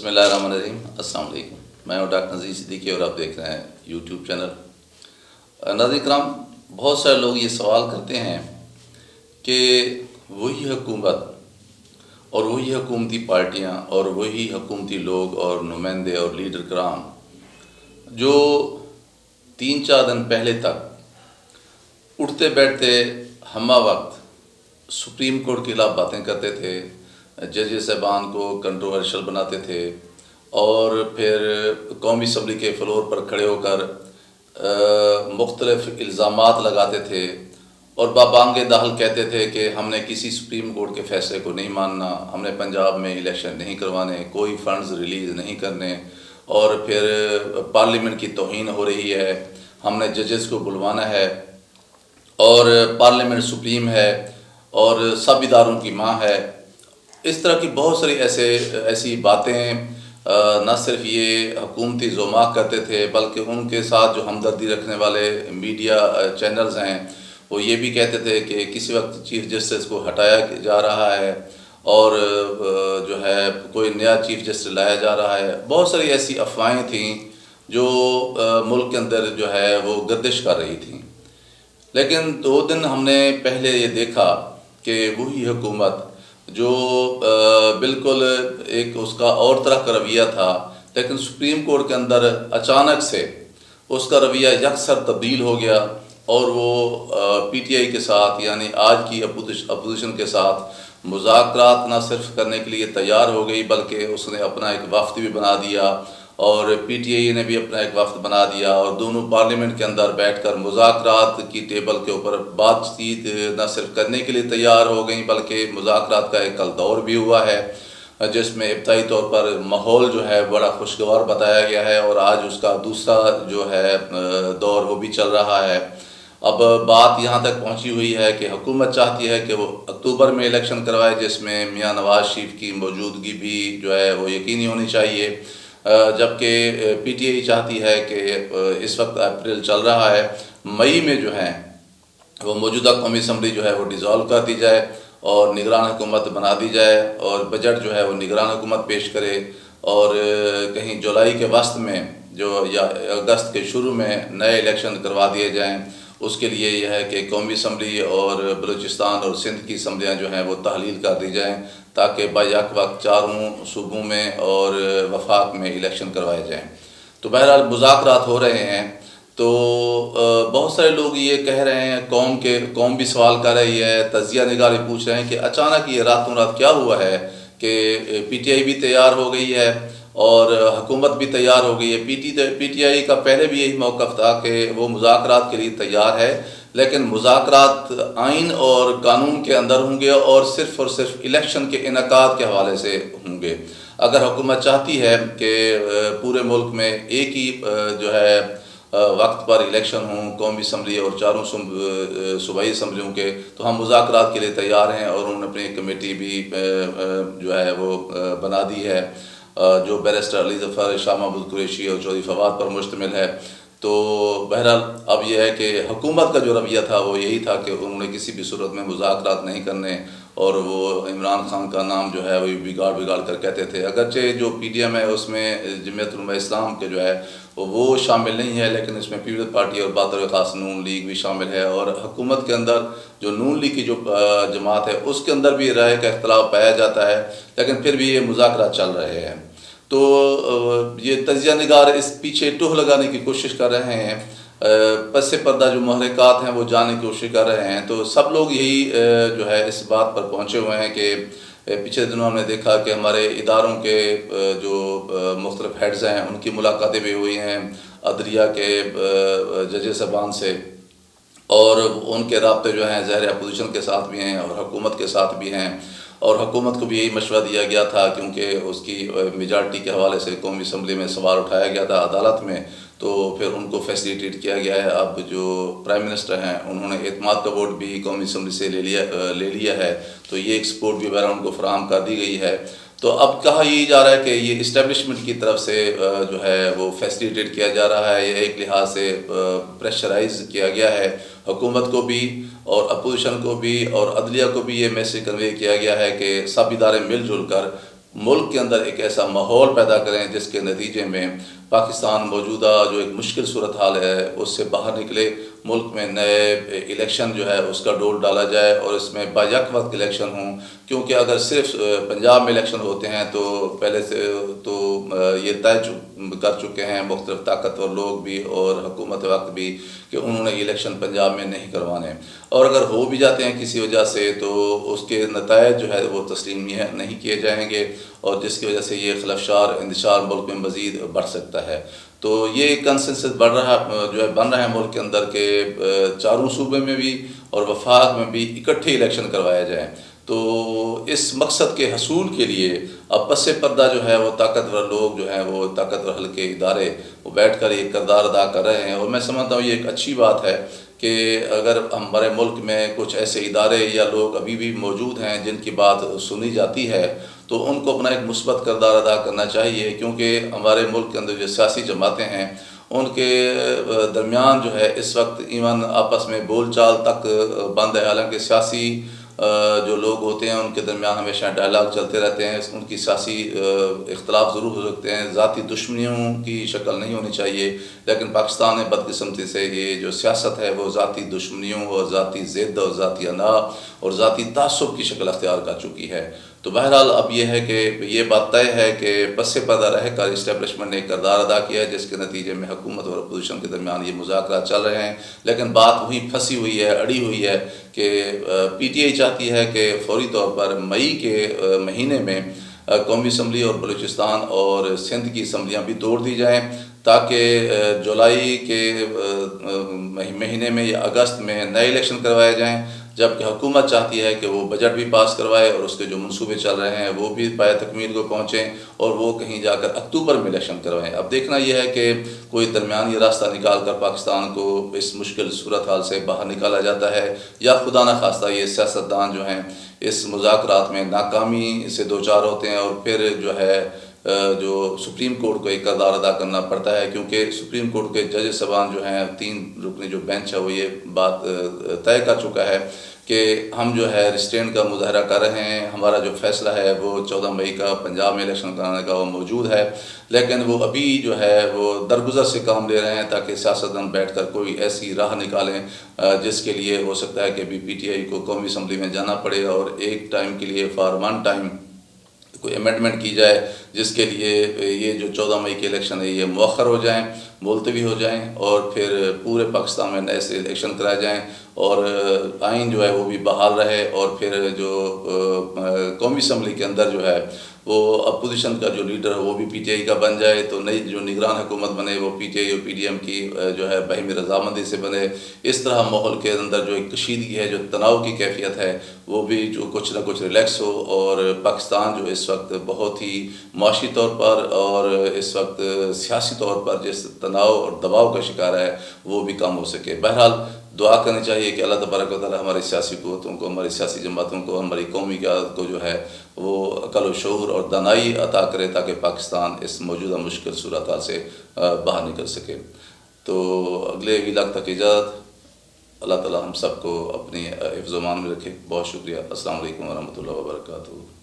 بسم اللہ الرحمن الرحیم. السلام علیکم. میں ہوں ڈاکٹر نذیر صدیقی اور آپ دیکھ رہے ہیں یوٹیوب چینل. ناظرین کرام، بہت سارے لوگ یہ سوال کرتے ہیں کہ وہی حکومت اور وہی حکومتی پارٹیاں اور وہی حکومتی لوگ اور نمائندے اور لیڈر کرام جو 3-4 دن پہلے تک اٹھتے بیٹھتے ہمہ وقت سپریم کورٹ کے خلاف باتیں کرتے تھے، ججز صاحبان کو کنٹروورشل بناتے تھے اور پھر قومی اسمبلی کے فلور پر کھڑے ہو کر مختلف الزامات لگاتے تھے اور بابانگ دہل کہتے تھے کہ ہم نے کسی سپریم کورٹ کے فیصلے کو نہیں ماننا، ہم نے پنجاب میں الیکشن نہیں کروانے، کوئی فنڈز ریلیز نہیں کرنے، اور پھر پارلیمنٹ کی توہین ہو رہی ہے، ہم نے ججز کو بلوانا ہے اور پارلیمنٹ سپریم ہے اور سب اداروں کی ماں ہے. اس طرح کی بہت ساری ایسی باتیں نہ صرف یہ حکومتی زعماء کرتے تھے بلکہ ان کے ساتھ جو ہمدردی رکھنے والے میڈیا چینلز ہیں وہ یہ بھی کہتے تھے کہ کسی وقت چیف جسٹس کو ہٹایا جا رہا ہے اور جو ہے کوئی نیا چیف جسٹس لایا جا رہا ہے. بہت ساری ایسی افواہیں تھیں جو ملک کے اندر جو ہے وہ گردش کر رہی تھیں. لیکن 2 دن ہم نے پہلے یہ دیکھا کہ وہی حکومت جو بالکل ایک اس کا اور طرح کا رویہ تھا، لیکن سپریم کورٹ کے اندر اچانک سے اس کا رویہ یکسر تبدیل ہو گیا اور وہ پی ٹی آئی کے ساتھ، یعنی آج کی اپوزیشن کے ساتھ مذاکرات نہ صرف کرنے کے لیے تیار ہو گئی بلکہ اس نے اپنا ایک وفد بھی بنا دیا اور پی ٹی آئی نے بھی اپنا ایک وفد بنا دیا اور دونوں پارلیمنٹ کے اندر بیٹھ کر مذاکرات کی ٹیبل کے اوپر بات چیت نہ صرف کرنے کے لیے تیار ہو گئیں بلکہ مذاکرات کا ایک کل دور بھی ہوا ہے جس میں ابتدائی طور پر ماحول جو ہے بڑا خوشگوار بتایا گیا ہے اور آج اس کا دوسرا جو ہے دور وہ بھی چل رہا ہے. اب بات یہاں تک پہنچی ہوئی ہے کہ حکومت چاہتی ہے کہ وہ اکتوبر میں الیکشن کروائے جس میں میاں نواز شریف کی موجودگی بھی جو ہے وہ یقینی ہونی چاہیے، جبکہ پی ٹی آئی چاہتی ہے کہ اس وقت اپریل چل رہا ہے، مئی میں جو ہے وہ موجودہ قومی اسمبلی جو ہے وہ ڈیزالو کر دی جائے اور نگران حکومت بنا دی جائے اور بجٹ جو ہے وہ نگران حکومت پیش کرے اور کہیں جولائی کے وسط میں جو یا اگست کے شروع میں نئے الیکشن کروا دیے جائیں. اس کے لیے یہ ہے کہ قومی اسمبلی اور بلوچستان اور سندھ کی اسمبلیاں جو ہیں وہ تحلیل کر دی جائیں تاکہ بیک وقت 4 صوبوں میں اور وفاق میں الیکشن کروائے جائیں. تو بہرحال مذاکرات ہو رہے ہیں. تو بہت سارے لوگ یہ کہہ رہے ہیں، قوم بھی سوال کر رہی ہے، تجزیہ نگار پوچھ رہے ہیں کہ اچانک یہ راتوں رات کیا ہوا ہے کہ پی ٹی آئی بھی تیار ہو گئی ہے اور حکومت بھی تیار ہو گئی ہے. پی ٹی آئی کا پہلے بھی یہی موقف تھا کہ وہ مذاکرات کے لیے تیار ہے لیکن مذاکرات آئین اور قانون کے اندر ہوں گے اور صرف الیکشن کے انعقاد کے حوالے سے ہوں گے. اگر حکومت چاہتی ہے کہ پورے ملک میں ایک ہی جو ہے وقت پر الیکشن ہوں، قومی اسمبلی اور 4 صوبائی اسمبلیوں کے، تو ہم مذاکرات کے لیے تیار ہیں اور انہوں نے اپنی کمیٹی بھی جو ہے وہ بنا دی ہے جو بیرسٹر علی ظفر، شاہ محمود قریشی اور چودھری فواد پر مشتمل ہے. تو بہرحال اب یہ ہے کہ حکومت کا جو رویہ تھا وہ یہی تھا کہ انہوں نے کسی بھی صورت میں مذاکرات نہیں کرنے اور وہ عمران خان کا نام جو ہے وہ بگاڑ کر کہتے تھے. اگرچہ جو پی ڈی ایم ہے اس میں جمعیت علماء اسلام کے جو ہے وہ شامل نہیں ہے لیکن اس میں پیپلز پارٹی اور بطور خاص نون لیگ بھی شامل ہے اور حکومت کے اندر جو نون لیگ کی جو جماعت ہے اس کے اندر بھی رائے کا اختلاف پایا جاتا ہے لیکن پھر بھی یہ مذاکرات چل رہے ہیں. تو یہ تجزیہ نگار اس پیچھے ٹوہ لگانے کی کوشش کر رہے ہیں، پس پردہ جو محرکات ہیں وہ جاننے کی کوشش کر رہے ہیں. تو سب لوگ یہی جو ہے اس بات پر پہنچے ہوئے ہیں کہ پچھلے دنوں ہم نے دیکھا کہ ہمارے اداروں کے جو مختلف ہیڈز ہیں ان کی ملاقاتیں بھی ہوئی ہیں عدلیہ کے ججز صاحبان سے اور ان کے رابطے جو ہیں ظاہر اپوزیشن کے ساتھ بھی ہیں اور حکومت کے ساتھ بھی ہیں اور حکومت کو بھی یہی مشورہ دیا گیا تھا کیونکہ اس کی میجارٹی کے حوالے سے قومی اسمبلی میں سوال اٹھایا گیا تھا عدالت میں، تو پھر ان کو فیسیلیٹیٹ کیا گیا ہے. اب جو پرائم منسٹر ہیں انہوں نے اعتماد کا ووٹ بھی قومی اسمبلی سے لے لیا ہے تو یہ ایک سپورٹ بھی بہرحال ان کو فراہم کر دی گئی ہے. تو اب کہا یہ جا رہا ہے کہ یہ اسٹیبلشمنٹ کی طرف سے جو ہے وہ فیسیلیٹیٹ کیا جا رہا ہے، یہ ایک لحاظ سے پریشرائز کیا گیا ہے حکومت کو بھی اور اپوزیشن کو بھی اور عدلیہ کو بھی. یہ میسیج کنوے کیا گیا ہے کہ سب ادارے مل جل کر ملک کے اندر ایک ایسا ماحول پیدا کریں جس کے نتیجے میں پاکستان موجودہ جو ایک مشکل صورتحال ہے اس سے باہر نکلے، ملک میں نئے الیکشن جو ہے اس کا ڈول ڈالا جائے اور اس میں بیک وقت الیکشن ہوں، کیونکہ اگر صرف پنجاب میں الیکشن ہوتے ہیں تو پہلے سے تو یہ طے کر چکے ہیں مختلف طاقتور لوگ بھی اور حکومت وقت بھی کہ انہوں نے الیکشن پنجاب میں نہیں کروانے، اور اگر ہو بھی جاتے ہیں کسی وجہ سے تو اس کے نتائج جو ہے وہ تسلیم نہیں کیے جائیں گے، اور جس کی وجہ سے یہ خلفشار انتشار ملک میں مزید بڑھ سکتا ہے۔ تو یہ کنسنسس بن رہا ہے ملک کے اندر کہ چاروں صوبے میں بھی اور وفاق میں بھی اکٹھے الیکشن کروایا جائیں۔ تو اس مقصد کے حصول کے لیے اب پس پردہ جو ہے وہ طاقتور لوگ جو ہیں وہ طاقتور حلقے ادارے وہ بیٹھ کر یہ کردار ادا کر رہے ہیں، اور میں سمجھتا ہوں یہ ایک اچھی بات ہے کہ اگر ہمارے ملک میں کچھ ایسے ادارے یا لوگ ابھی بھی موجود ہیں جن کی بات سنی جاتی ہے تو ان کو اپنا ایک مثبت کردار ادا کرنا چاہیے، کیونکہ ہمارے ملک کے اندر جو سیاسی جماعتیں ہیں ان کے درمیان جو ہے اس وقت ایون آپس میں بول چال تک بند ہے، حالانکہ سیاسی جو لوگ ہوتے ہیں ان کے درمیان ہمیشہ ڈائلاگ چلتے رہتے ہیں، ان کی سیاسی اختلاف ضرور ہو سکتے ہیں، ذاتی دشمنیوں کی شکل نہیں ہونی چاہیے، لیکن پاکستان میں بدقسمتی سے یہ جو سیاست ہے وہ ذاتی دشمنیوں اور ذاتی ضد اور ذاتی انا اور ذاتی تعصب کی شکل اختیار کر چکی ہے۔ تو بہرحال اب یہ ہے کہ یہ بات طے ہے کہ پس پردہ رہ کر اسٹیبلشمنٹ نے ایک کردار ادا کیا ہے جس کے نتیجے میں حکومت اور اپوزیشن کے درمیان یہ مذاکرات چل رہے ہیں، لیکن بات وہیں پھنسی ہوئی ہے، اڑی ہوئی ہے کہ پی ٹی آئی چاہتی ہے کہ فوری طور پر مئی کے مہینے میں قومی اسمبلی اور بلوچستان اور سندھ کی اسمبلیاں بھی توڑ دی جائیں تاکہ جولائی کے مہینے میں یا اگست میں نئے الیکشن کروائے جائیں، جبکہ حکومت چاہتی ہے کہ وہ بجٹ بھی پاس کروائے اور اس کے جو منصوبے چل رہے ہیں وہ بھی پائے تکمیل کو پہنچیں اور وہ کہیں جا کر اکتوبر میں الیکشن کروائیں۔ اب دیکھنا یہ ہے کہ کوئی درمیانی راستہ نکال کر پاکستان کو اس مشکل صورتحال سے باہر نکالا جاتا ہے، یا خدا نہ خواستہ یہ سیاستدان جو ہیں اس مذاکرات میں ناکامی سے دوچار ہوتے ہیں اور پھر جو ہے جو سپریم کورٹ کو ایک کردار ادا کرنا پڑتا ہے، کیونکہ سپریم کورٹ کے جج صاحبان جو ہیں 3 رکنی جو بینچ ہے وہ یہ بات طے کر چکا ہے کہ ہم جو ہے ریسٹرینٹ کا مظاہرہ کر رہے ہیں، ہمارا جو فیصلہ ہے وہ 14 مئی کا پنجاب میں الیکشن کرانے کا وہ موجود ہے، لیکن وہ ابھی جو ہے وہ درگزر سے کام لے رہے ہیں تاکہ سیاستدان بیٹھ کر کوئی ایسی راہ نکالیں جس کے لیے ہو سکتا ہے کہ پی ٹی آئی کو قومی اسمبلی میں جانا پڑے اور ایک ٹائم کے لیے فار ون ٹائم کوئی امینڈمنٹ کی جائے جس کے لیے یہ جو 14 مئی کے الیکشن ہے یہ مؤخر ہو جائیں، ملتوی ہو جائیں، اور پھر پورے پاکستان میں نئے سے الیکشن کرائے جائیں اور آئین جو ہے وہ بھی بحال رہے، اور پھر جو قومی اسمبلی کے اندر جو ہے وہ اپوزیشن کا جو لیڈر ہے وہ بھی پی ٹی آئی کا بن جائے، تو نئی جو نگران حکومت بنے وہ پی ٹی آئی اور پی ڈی ایم کی جو ہے باہمی رضامندی سے بنے۔ اس طرح ماحول کے اندر جو ایک کشیدگی ہے، جو تناؤ کی کیفیت ہے، وہ بھی جو کچھ نہ کچھ ریلیکس ہو، اور پاکستان جو اس وقت بہت ہی معاشی طور پر اور اس وقت سیاسی طور پر جس تناؤ اور دباؤ کا شکار ہے وہ بھی کم ہو سکے۔ بہرحال دعا کرنی چاہیے کہ اللہ تبارک و تعالی ہماری سیاسی قوتوں کو، ہماری سیاسی جماعتوں کو، ہماری قومی قیادت کو جو ہے وہ عقل و شعور اور دانائی عطا کرے تاکہ پاکستان اس موجودہ مشکل صورتحال سے باہر نکل سکے۔ تو اگلے ویلاگ تک اجازت، اللہ تعالی ہم سب کو اپنی حفظ و امان میں رکھے۔ بہت شکریہ، السلام علیکم ورحمۃ اللہ وبرکاتہ۔